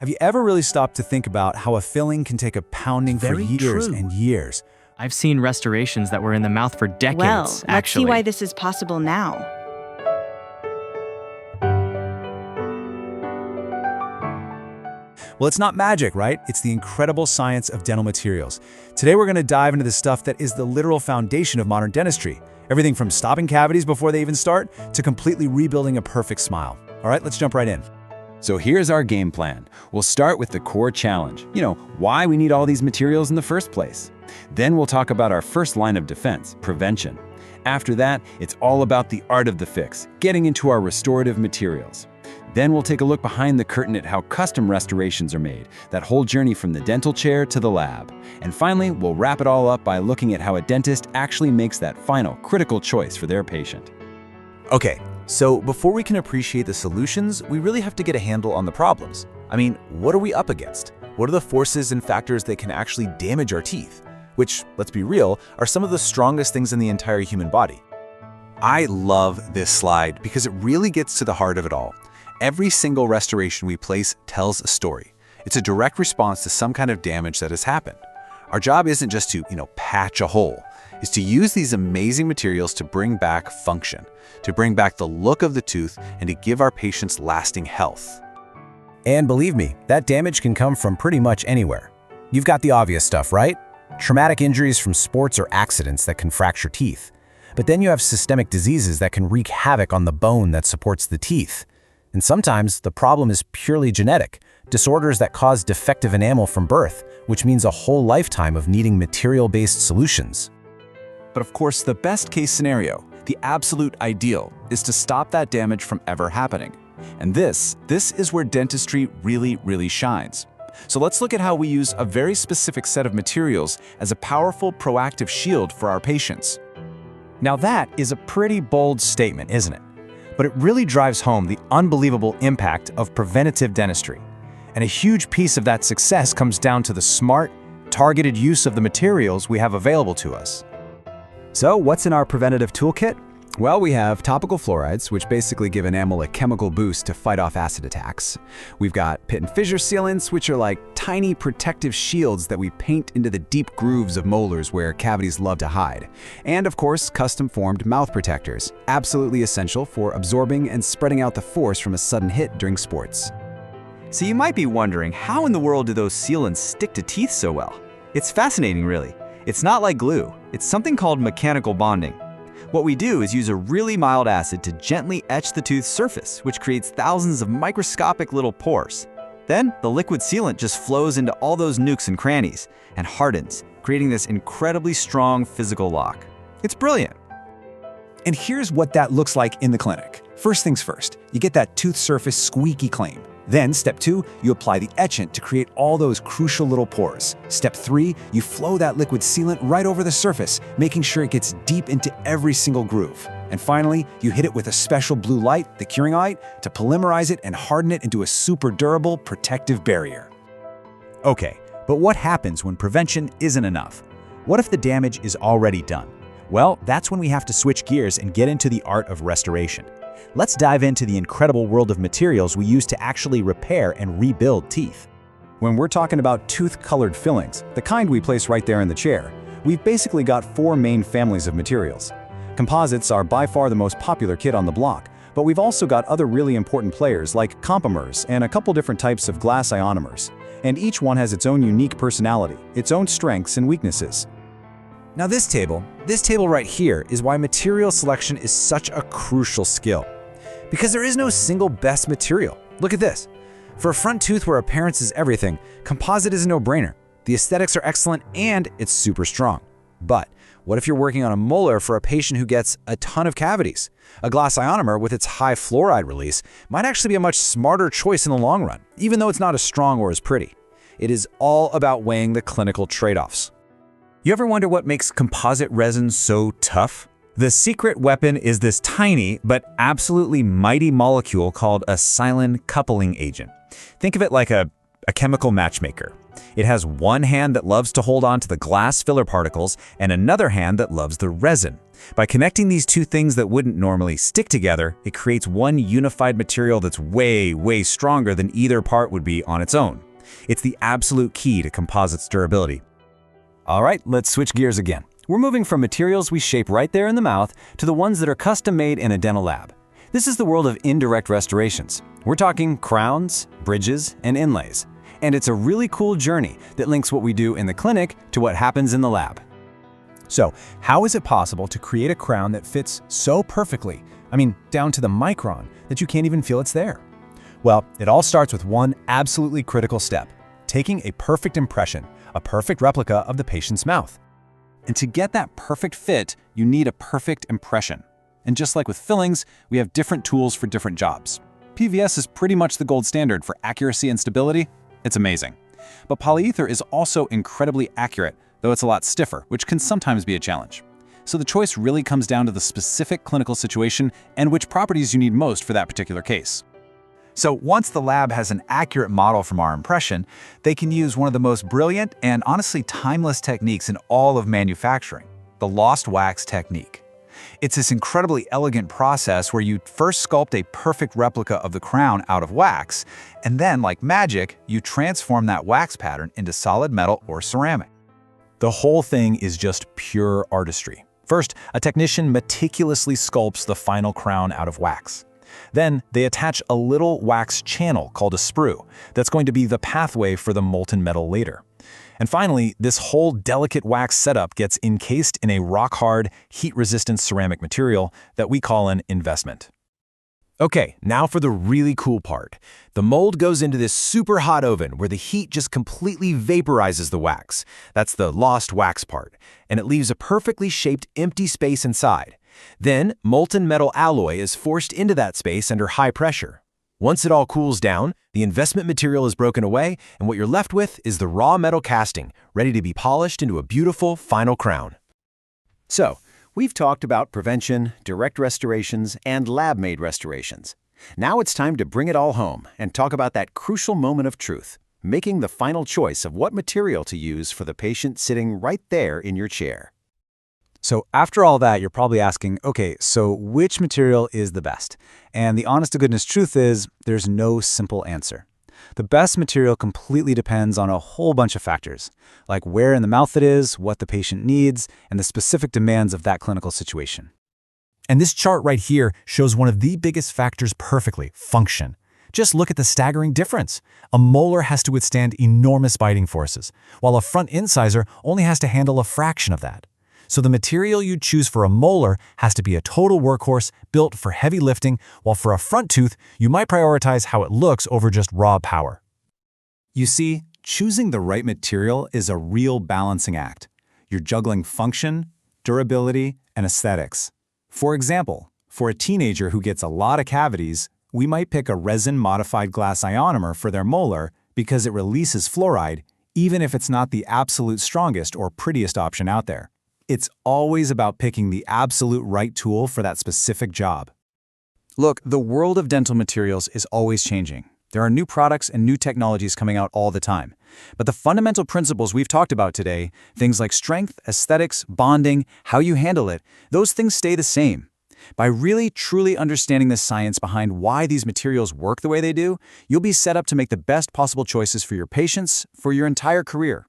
Have you ever really stopped to think about how a filling can take a pounding for Very years true. and years? I've seen restorations that were in the mouth for decades, Well, let's actually. see why this is possible now. Well, it's not magic, right? It's the incredible science of dental materials. Today, we're going to dive into the stuff that is the literal foundation of modern dentistry. Everything from stopping cavities before they even start to completely rebuilding a perfect smile. All right, let's jump right in. So here's our game plan. We'll start with the core challenge. Why we need all these materials in the first place. Then we'll talk about our first line of defense, prevention. After that, it's all about the art of the fix, getting into our restorative materials. Then we'll take a look behind the curtain at how custom restorations are made, that whole journey from the dental chair to the lab. And finally, we'll wrap it all up by looking at how a dentist actually makes that final, critical choice for their patient. Okay, so before we can appreciate the solutions, we really have to get a handle on the problems. I mean, what are we up against? What are the forces and factors that can actually damage our teeth? Which, let's be real, are some of the strongest things in the entire human body. I love this slide because it really gets to the heart of it all. Every single restoration we place tells a story. It's a direct response to some kind of damage that has happened. Our job isn't just to, patch a hole. It's to use these amazing materials to bring back function, to bring back the look of the tooth, and to give our patients lasting health. And believe me, that damage can come from pretty much anywhere. You've got the obvious stuff, right? Traumatic injuries from sports or accidents that can fracture teeth. But then you have systemic diseases that can wreak havoc on the bone that supports the teeth. And sometimes the problem is purely genetic, disorders that cause defective enamel from birth, which means a whole lifetime of needing material-based solutions. But of course, the best-case scenario, the absolute ideal, is to stop that damage from ever happening. And this is where dentistry really shines. So let's look at how we use a very specific set of materials as a powerful, proactive shield for our patients. Now that is a pretty bold statement, isn't it? But it really drives home the unbelievable impact of preventative dentistry. And a huge piece of that success comes down to the smart, targeted use of the materials we have available to us. So what's in our preventative toolkit? Well, we have topical fluorides, which basically give enamel a chemical boost to fight off acid attacks. We've got pit and fissure sealants, which are like tiny protective shields that we paint into the deep grooves of molars where cavities love to hide. And of course, custom-formed mouth protectors, absolutely essential for absorbing and spreading out the force from a sudden hit during sports. So you might be wondering, how in the world do those sealants stick to teeth so well? It's fascinating, really. It's not like glue. It's something called mechanical bonding. What we do is use a really mild acid to gently etch the tooth's surface, which creates thousands of microscopic little pores. Then, the liquid sealant just flows into all those nooks and crannies and hardens, creating this incredibly strong physical lock. It's brilliant. And here's what that looks like in the clinic. First things first, you get that tooth surface squeaky clean. Then, step 2, you apply the etchant to create all those crucial little pores. Step 3, you flow that liquid sealant right over the surface, making sure it gets deep into every single groove. And finally, you hit it with a special blue light, the curing light, to polymerize it and harden it into a super durable, protective barrier. Okay, but what happens when prevention isn't enough? What if the damage is already done? Well, that's when we have to switch gears and get into the art of restoration. Let's dive into the incredible world of materials we use to actually repair and rebuild teeth. When we're talking about tooth-colored fillings, the kind we place right there in the chair, we've basically got 4 main families of materials. Composites are by far the most popular kit on the block, but we've also got other really important players like compomers and a couple different types of glass ionomers. And each one has its own unique personality, its own strengths and weaknesses. Now this table right here is why material selection is such a crucial skill. Because there is no single best material. Look at this. For a front tooth where appearance is everything, composite is a no-brainer. The aesthetics are excellent and it's super strong. But what if you're working on a molar for a patient who gets a ton of cavities? A glass ionomer with its high fluoride release might actually be a much smarter choice in the long run, even though it's not as strong or as pretty. It is all about weighing the clinical trade-offs. You ever wonder what makes composite resin so tough? The secret weapon is this tiny but absolutely mighty molecule called a silane coupling agent. Think of it like a a chemical matchmaker. It has one hand that loves to hold on to the glass filler particles and another hand that loves the resin. By connecting these two things that wouldn't normally stick together, it creates one unified material that's way, way stronger than either part would be on its own. It's the absolute key to composites durability. All right, let's switch gears again. We're moving from materials we shape right there in the mouth to the ones that are custom-made in a dental lab. This is the world of indirect restorations. We're talking crowns, bridges, and inlays. And it's a really cool journey that links what we do in the clinic to what happens in the lab. So, how is it possible to create a crown that fits so perfectly, down to the micron, that you can't even feel it's there? Well, it all starts with one absolutely critical step: taking a perfect impression, a perfect replica of the patient's mouth. And to get that perfect fit, you need a perfect impression. And just like with fillings, we have different tools for different jobs. PVS is pretty much the gold standard for accuracy and stability. It's amazing. But polyether is also incredibly accurate, though it's a lot stiffer, which can sometimes be a challenge. So the choice really comes down to the specific clinical situation and which properties you need most for that particular case. So once the lab has an accurate model from our impression, they can use one of the most brilliant and honestly timeless techniques in all of manufacturing, the lost wax technique. It's this incredibly elegant process where you first sculpt a perfect replica of the crown out of wax, and then, like magic, you transform that wax pattern into solid metal or ceramic. The whole thing is just pure artistry. First, a technician meticulously sculpts the final crown out of wax. Then, they attach a little wax channel called a sprue that's going to be the pathway for the molten metal later. And finally, this whole delicate wax setup gets encased in a rock-hard, heat-resistant ceramic material that we call an investment. Okay, now for the really cool part. The mold goes into this super hot oven where the heat just completely vaporizes the wax. That's the lost wax part, and it leaves a perfectly shaped empty space inside. Then, molten metal alloy is forced into that space under high pressure. Once it all cools down, the investment material is broken away, and what you're left with is the raw metal casting, ready to be polished into a beautiful final crown. So, we've talked about prevention, direct restorations, and lab-made restorations. Now it's time to bring it all home and talk about that crucial moment of truth, making the final choice of what material to use for the patient sitting right there in your chair. So after all that, you're probably asking, okay, so which material is the best? And the honest-to-goodness truth is, there's no simple answer. The best material completely depends on a whole bunch of factors, like where in the mouth it is, what the patient needs, and the specific demands of that clinical situation. And this chart right here shows one of the biggest factors perfectly: function. Just look at the staggering difference. A molar has to withstand enormous biting forces, while a front incisor only has to handle a fraction of that. So the material you choose for a molar has to be a total workhorse built for heavy lifting, while for a front tooth, you might prioritize how it looks over just raw power. You see, choosing the right material is a real balancing act. You're juggling function, durability, and aesthetics. For example, for a teenager who gets a lot of cavities, we might pick a resin-modified glass ionomer for their molar because it releases fluoride, even if it's not the absolute strongest or prettiest option out there. It's always about picking the absolute right tool for that specific job. Look, the world of dental materials is always changing. There are new products and new technologies coming out all the time. But the fundamental principles we've talked about today, things like strength, aesthetics, bonding, how you handle it, those things stay the same. By really, truly understanding the science behind why these materials work the way they do, you'll be set up to make the best possible choices for your patients for your entire career.